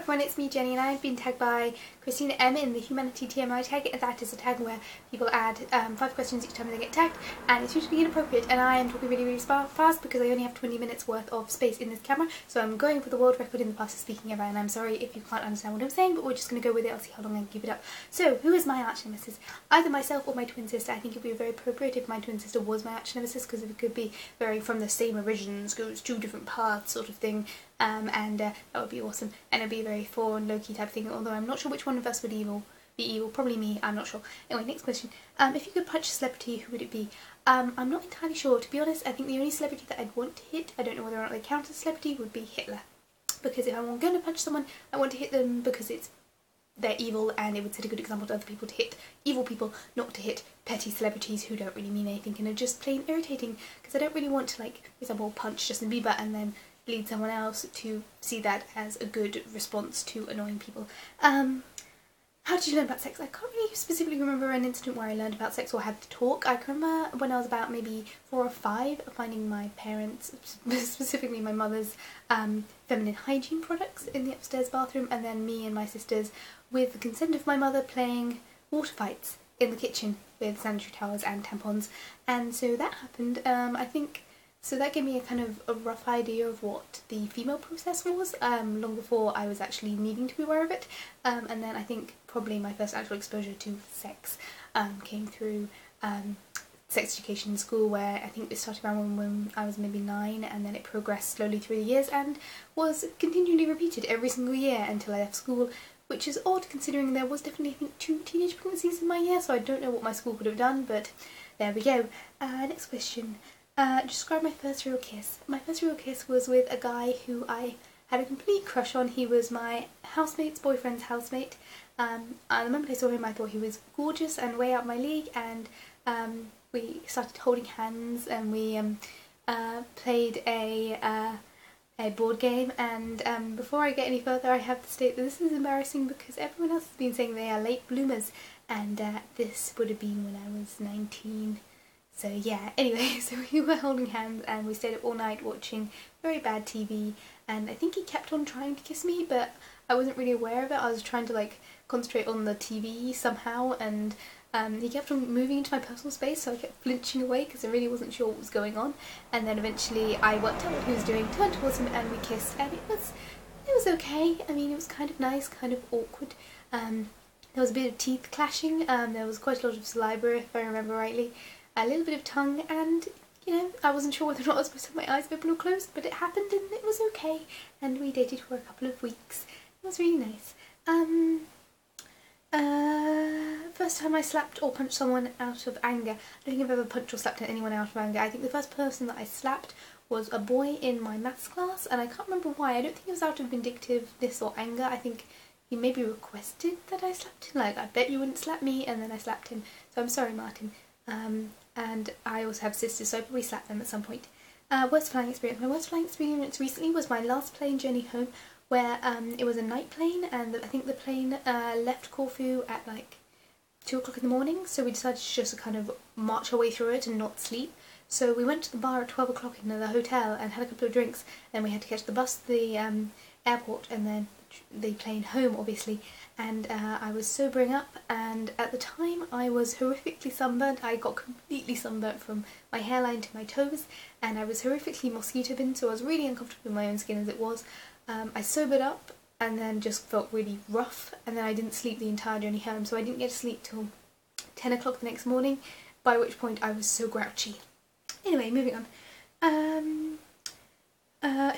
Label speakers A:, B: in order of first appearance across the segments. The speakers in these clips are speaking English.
A: everyone, it's me Jenny and I've been tagged by Christina M in the Humanity TMI tag. That is a tag where people add 5 questions each time they get tagged, and it's usually inappropriate, and I am talking really fast because I only have 20 minutes worth of space in this camera, so I'm going for the world record in the fastest speaking ever, and I'm sorry if you can't understand what I'm saying, but we're just going to go with it. I'll see how long I can keep it up. So, who is my arch-nemesis? Either myself or my twin sister. I think it would be very appropriate if my twin sister was my arch-nemesis, because it could be very from the same origins, goes 2 different paths sort of thing. That would be awesome, and it'd be a very Thor and Loki type thing, although I'm not sure which one of us would be evil, probably me, I'm not sure. Anyway, next question. If you could punch a celebrity, who would it be? I'm not entirely sure, to be honest. I think the only celebrity that I'd want to hit, I don't know whether or not they count as a celebrity, would be Hitler. Because if I'm going to punch someone, I want to hit them because they're evil, and it would set a good example to other people to hit evil people, not to hit petty celebrities who don't really mean anything and are just plain irritating, because I don't really want to, like, for example, punch Justin Bieber and then lead someone else to see that as a good response to annoying people. How did you learn about sex? I can't really specifically remember an incident where I learned about sex or had to talk. I can remember when I was about maybe 4 or 5 finding my parents, specifically my mother's, feminine hygiene products in the upstairs bathroom, and then me and my sisters, with the consent of my mother, playing water fights in the kitchen with sanitary towels and tampons. And so that happened. So that gave me a kind of a rough idea of what the female process was, long before I was actually needing to be aware of it. And then I think probably my first actual exposure to sex came through sex education in school, where I think it started around when I was maybe 9, and then it progressed slowly through the years and was continually repeated every single year until I left school, which is odd considering there was definitely, I think, 2 teenage pregnancies in my year, so I don't know what my school could have done, but there we go. Next question. Describe my first real kiss. My first real kiss was with a guy who I had a complete crush on. He was my housemate's boyfriend's housemate. The moment I saw him I thought he was gorgeous and way out my league, and we started holding hands, and we played a board game, and before I get any further I have to state that this is embarrassing because everyone else has been saying they are late bloomers, and this would have been when I was 19. So yeah, anyway, so we were holding hands and we stayed up all night watching very bad TV, and I think he kept on trying to kiss me, but I wasn't really aware of it. I was trying to, like, concentrate on the TV somehow, and he kept on moving into my personal space, so I kept flinching away because I really wasn't sure what was going on, and then eventually I worked out what he was doing, turned towards him, and we kissed, and it was okay. I mean, it was kind of nice, kind of awkward. There was a bit of teeth clashing, there was quite a lot of saliva if I remember rightly, a little bit of tongue, and, you know, I wasn't sure whether or not I was supposed to have my eyes open or closed, but it happened and it was okay, and we dated for a couple of weeks. It was really nice. First time I slapped or punched someone out of anger. I don't think I've ever punched or slapped anyone out of anger. I think the first person that I slapped was a boy in my maths class, and I can't remember why. I don't think it was out of vindictiveness or anger. I think he maybe requested that I slapped him, like, I bet you wouldn't slap me, and then I slapped him. So I'm sorry, Martin. And I also have sisters, so I probably slapped them at some point. Worst flying experience. My worst flying experience recently was my last plane journey home, where it was a night plane, and I think the plane left Corfu at like 2 o'clock in the morning, so we decided to just kind of march our way through it and not sleep. So we went to the bar at 12 o'clock in the hotel and had a couple of drinks, and we had to catch the bus to the airport and then the plane home, obviously. And I was sobering up, and at the time I was horrifically sunburnt. I got completely sunburnt from my hairline to my toes, and I was horrifically mosquito bitten, so I was really uncomfortable in my own skin as it was. I sobered up and then just felt really rough, and then I didn't sleep the entire journey home, so I didn't get to sleep till 10 o'clock the next morning, by which point I was so grouchy. Anyway, moving on.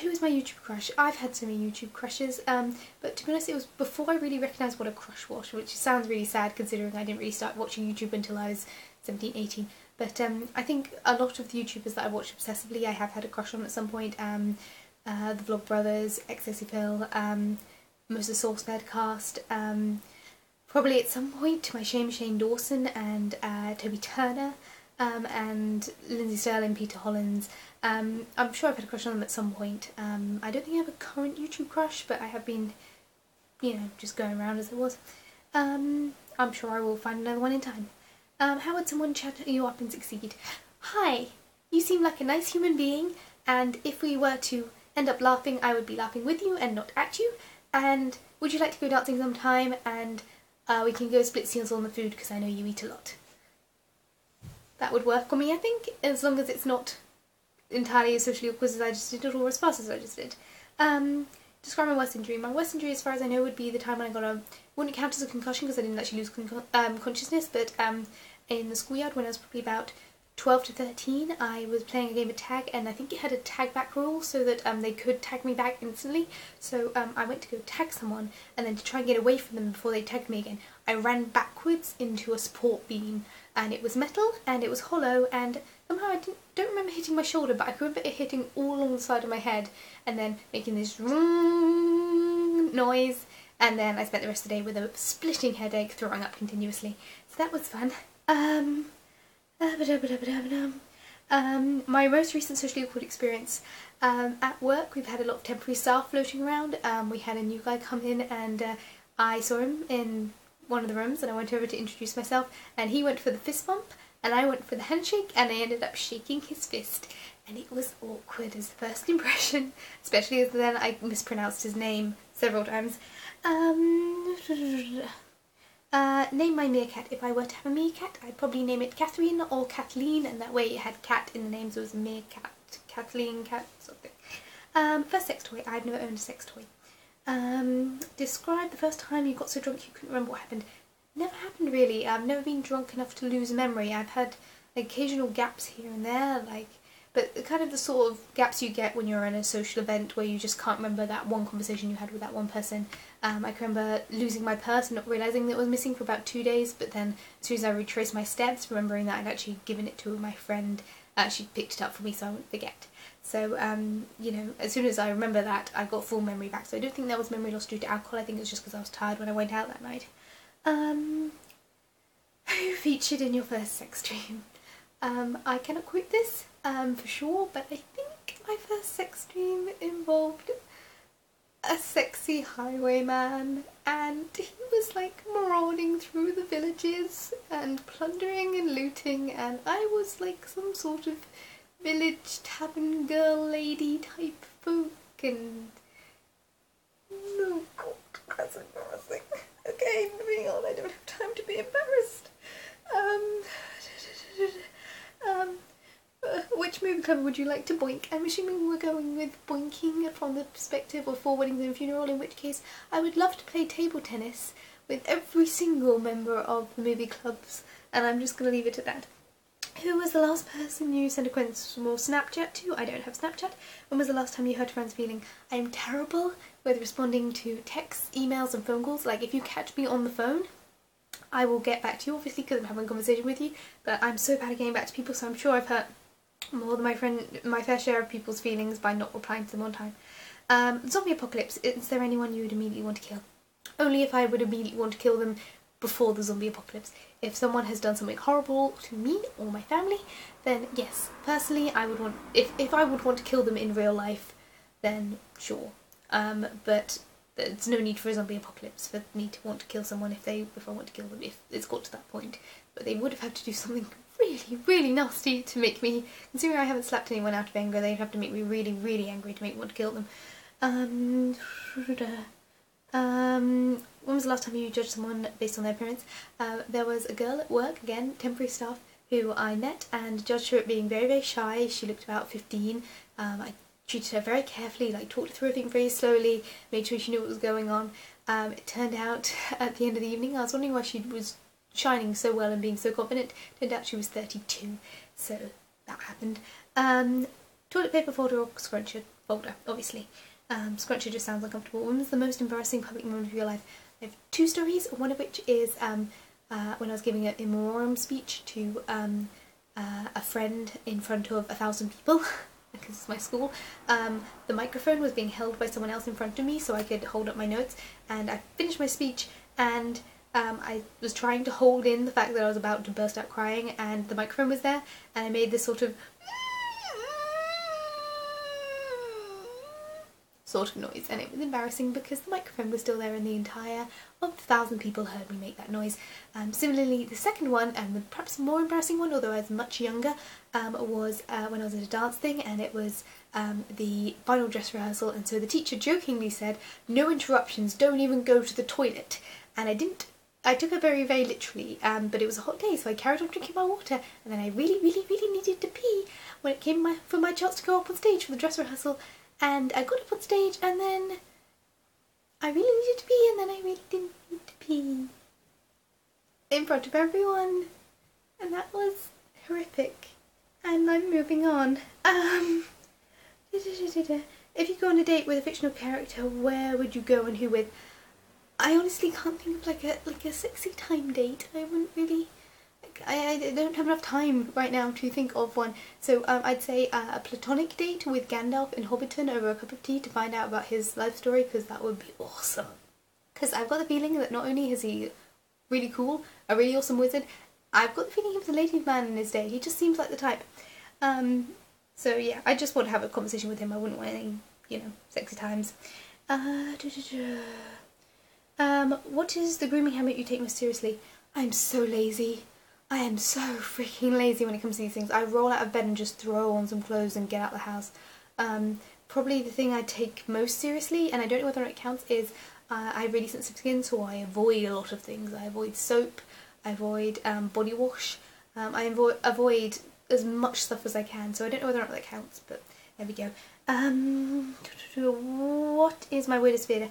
A: Who is my YouTube crush? I've had so many YouTube crushes, but to be honest, it was before I really recognised what a crush was, which sounds really sad considering I didn't really start watching YouTube until I was 17, 18. But I think a lot of the YouTubers that I watch obsessively I have had a crush on at some point. The Vlog Brothers, Phil, most of the Source Nerdcast, probably at some point my Shane Dawson and Toby Turner, and Lindsay Sterling, Peter Hollins. I'm sure I've had a crush on them at some point. I don't think I have a current YouTube crush, but I have been, you know, just going around as it was. I'm sure I will find another one in time. How would someone chat you up and succeed? Hi, you seem like a nice human being, and if we were to end up laughing, I would be laughing with you and not at you, and would you like to go dancing sometime, and we can go split seals on the food because I know you eat a lot. That would work for me, I think, as long as it's not entirely as socially awkward as I just did or as fast as I just did. Describe my worst injury. My worst injury, as far as I know, would be the time when I got wouldn't count as a concussion because I didn't actually lose consciousness, but in the schoolyard when I was probably about 12 to 13, I was playing a game of tag, and I think it had a tag back rule so that they could tag me back instantly. So I went to go tag someone, and then to try and get away from them before they tagged me again, I ran backwards into a support beam, and it was metal and it was hollow, and somehow I don't remember hitting my shoulder, but I remember it hitting all along the side of my head and then making this noise, and then I spent the rest of the day with a splitting headache, throwing up continuously. So that was fun. My most recent socially awkward experience at work, we've had a lot of temporary staff floating around. We had a new guy come in, and I saw him in one of the rooms, and I went over to introduce myself, and he went for the fist bump and I went for the handshake, and I ended up shaking his fist, and it was awkward as the first impression, especially as then I mispronounced his name several times. Name my meerkat. If I were to have a meerkat, I'd probably name it Catherine or Kathleen, and that way it had cat in the name, so it was a meerkat, Kathleen, cat, something. First sex toy. I've never owned a sex toy. Describe the first time you got so drunk you couldn't remember what happened. Never happened really. I've never been drunk enough to lose memory. I've had occasional gaps here and there, but kind of the sort of gaps you get when you're in a social event where you just can't remember that one conversation you had with that one person. I can remember losing my purse and not realising that it was missing for about 2 days, but then as soon as I retraced my steps, remembering that I'd actually given it to my friend, she picked it up for me so I wouldn't forget. So, you know, as soon as I remember that, I got full memory back. So I don't think that was memory loss due to alcohol. I think it was just because I was tired when I went out that night. Who featured in your first sex dream? I cannot quote this for sure, but I think my first sex dream involved a sexy highwayman, and he was like marauding through the villages and plundering and looting, and I was like some sort of village tavern girl lady type folk, and no, that's embarrassing. Okay, moving on, I don't have time to be embarrassed. Which movie club would you like to boink? I'm assuming we're going with boinking from the perspective of 4 weddings and a funeral, in which case I would love to play table tennis with every single member of the movie clubs, and I'm just going to leave it at that. Who was the last person you sent a questionable Snapchat to? I don't have Snapchat. When was the last time you hurt a friend's feeling? I'm terrible with responding to texts, emails and phone calls. Like, if you catch me on the phone, I will get back to you, obviously, because I'm having a conversation with you, but I'm so bad at getting back to people, so I'm sure I've hurt more than my fair share of people's feelings by not replying to them on time. Zombie apocalypse. Is there anyone you would immediately want to kill? Only if I would immediately want to kill them before the zombie apocalypse. If someone has done something horrible to me or my family, then yes, personally I would want, if I would want to kill them in real life, then sure. But there's no need for a zombie apocalypse for me to want to kill someone if I want to kill them, if it's got to that point. But they would have had to do something really, really nasty to make me, considering I haven't slapped anyone out of anger, they'd have to make me really, really angry to make me want to kill them. When was the last time you judged someone based on their appearance? There was a girl at work, again, temporary staff, who I met and judged her at being very, very shy. She looked about 15. I treated her very carefully, like talked her through everything very slowly, made sure she knew what was going on. It turned out at the end of the evening, I was wondering why she was shining so well and being so confident. Turned out she was 32, so that happened. Toilet paper folder or scruncher? Folder, obviously. Scruncher just sounds uncomfortable. When was the most embarrassing public moment of your life? I have 2 stories, one of which is when I was giving an in memoriam speech to a friend in front of 1,000 people, because it's my school. The microphone was being held by someone else in front of me so I could hold up my notes, and I finished my speech and I was trying to hold in the fact that I was about to burst out crying, and the microphone was there, and I made this sort sort of noise, and it was embarrassing because the microphone was still there and the entire 1,000 people heard me make that noise. Similarly, the second one, and the perhaps more embarrassing one, although I was much younger, was when I was at a dance thing, and it was the final dress rehearsal, and so the teacher jokingly said, "No interruptions, don't even go to the toilet," and I didn't. I took it very, very literally, but it was a hot day, so I carried on drinking my water, and then I really, really, really needed to pee when it came for my chance to go up on stage for the dress rehearsal, and I got up on stage, and then I really needed to pee, and then I really didn't need to pee in front of everyone, and that was horrific, and I'm moving on. If you go on a date with a fictional character, where would you go and who with? I honestly can't think of like a sexy time date. I wouldn't really. I don't have enough time right now to think of one. So I'd say a platonic date with Gandalf in Hobbiton over a cup of tea to find out about his life story, because that would be awesome. Because I've got the feeling that not only is he really cool, a really awesome wizard, I've got the feeling he was a ladies' man in his day. He just seems like the type. So yeah, I just want to have a conversation with him. I wouldn't want any, you know, sexy times. What is the grooming habit you take most seriously? I'm so lazy. I am so freaking lazy when it comes to these things. I roll out of bed and just throw on some clothes and get out the house. Probably the thing I take most seriously, and I don't know whether it counts, is I have really sensitive skin, so I avoid a lot of things. I avoid soap, I avoid body wash, I avoid as much stuff as I can, so I don't know whether or not that counts, but there we go. What is my weirdest fear?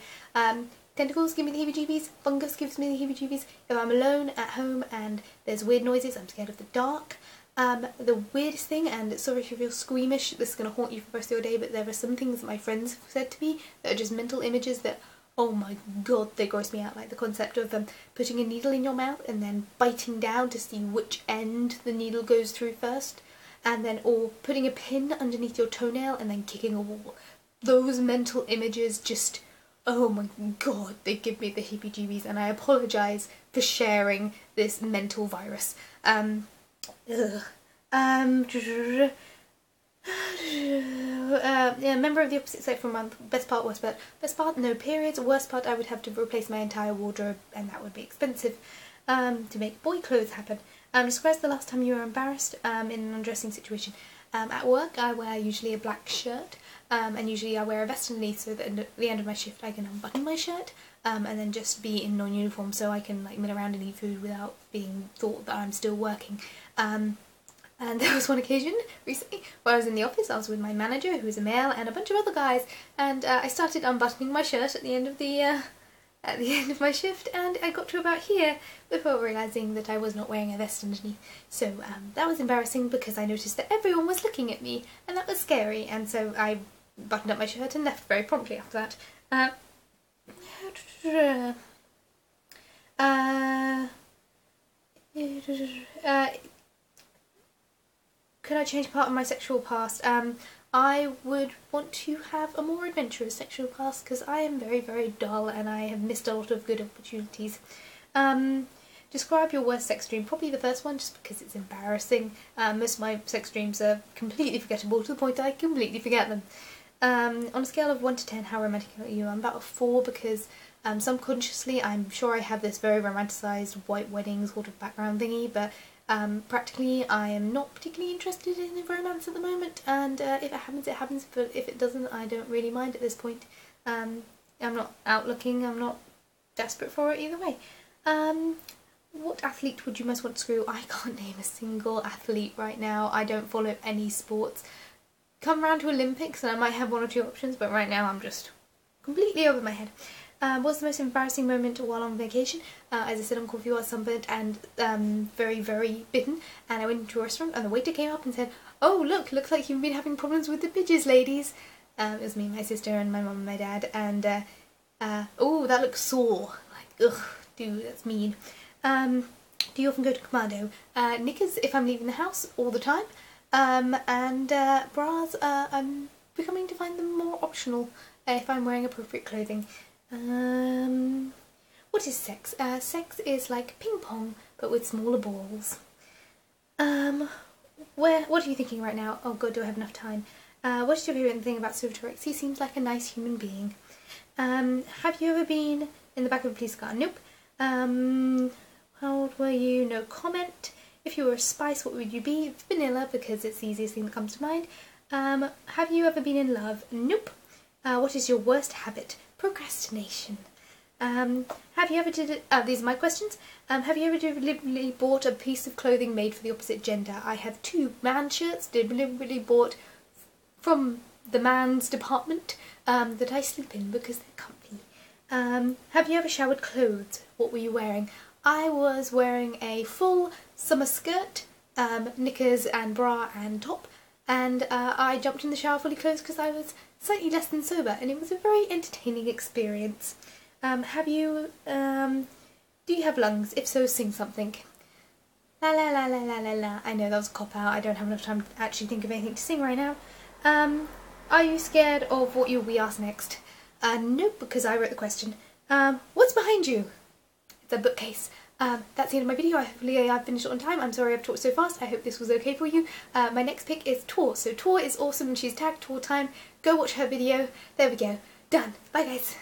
A: Tentacles give me the heebie-jeebies, fungus gives me the heebie-jeebies. If I'm alone at home and there's weird noises, I'm scared of the dark. The weirdest thing, and sorry if you feel squeamish, this is going to haunt you for the rest of your day, but there are some things that my friends have said to me that are just mental images that, oh my god, they gross me out. Like the concept of putting a needle in your mouth and then biting down to see which end the needle goes through first, and then, or putting a pin underneath your toenail and then kicking a wall. Those mental images just, oh my god, they give me the heebie-jeebies, and I apologise for sharing this mental virus. Yeah, member of the opposite sex for a month. Best part, worst part. Best part, no periods. Worst part, I would have to replace my entire wardrobe, and that would be expensive to make boy clothes happen. Describe the last time you were embarrassed in an undressing situation. At work, I wear usually a black shirt, and usually I wear a vest underneath, so that at the end of my shift I can unbutton my shirt and then just be in non-uniform, so I can like mill around and eat food without being thought that I'm still working. And there was one occasion recently where I was in the office. I was with my manager, who was a male, and a bunch of other guys, and I started unbuttoning my shirt at the end of my shift, and I got to about here before realising that I was not wearing a vest underneath. So that was embarrassing because I noticed that everyone was looking at me, and that was scary, and so I buttoned up my shirt and left very promptly after that. Could I change part of my sexual past? I would want to have a more adventurous sexual past, because I am very, very dull and I have missed a lot of good opportunities. Describe your worst sex dream. Probably the first one, just because it's embarrassing. Most of my sex dreams are completely forgettable, to the point that I completely forget them. On a scale of 1 to 10, how romantic are you? I'm about a 4, because subconsciously I'm sure I have this very romanticised white wedding sort of background thingy, but practically I am not particularly interested in romance at the moment, and if it happens, it happens, but if it doesn't, I don't really mind at this point. I'm not out looking, I'm not desperate for it either way. What athlete would you most want to screw? I can't name a single athlete right now. I don't follow any sports. Come around to Olympics and I might have 1 or 2 options, but right now I'm just completely over my head. What's the most embarrassing moment while on vacation? As I said, on coffee, I was sunburnt and very, very bitten, and I went into a restaurant and the waiter came up and said, "Oh look, looks like you've been having problems with the bitches, ladies." It was me, my sister and my mum and my dad, and oh, that looks sore. Like, ugh, dude, that's mean. Do you often go to commando? Knickers if I'm leaving the house all the time, and bras, I'm becoming to find them more optional if I'm wearing appropriate clothing. What is sex? Sex is like ping pong, but with smaller balls. What are you thinking right now? Oh god, do I have enough time? What is your favourite thing about Subtitles? He seems like a nice human being. Have you ever been in the back of a police car? Nope. How old were you? No comment. If you were a spice, what would you be? Vanilla, because it's the easiest thing that comes to mind. Have you ever been in love? Nope. What is your worst habit? Procrastination. Have you ever these are my questions. Have you ever deliberately bought a piece of clothing made for the opposite gender? I have 2 man shirts deliberately bought from the man's department that I sleep in because they're comfy. Have you ever showered clothes? What were you wearing? I was wearing a full summer skirt, knickers and bra and top, and I jumped in the shower fully clothed because I was slightly less than sober, and it was a very entertaining experience. Do you have lungs? If so, sing something. La la la la la la la. I know that was a cop-out. I don't have enough time to actually think of anything to sing right now. Are you scared of what you'll be asked next? Nope, because I wrote the question. What's behind you? It's a bookcase. That's the end of my video. Hopefully I've finished it on time. I'm sorry I've talked so fast. I hope this was okay for you. My next pick is Tor. So Tor is awesome and she's tagged Tor time. Go watch her video. There we go. Done. Bye guys.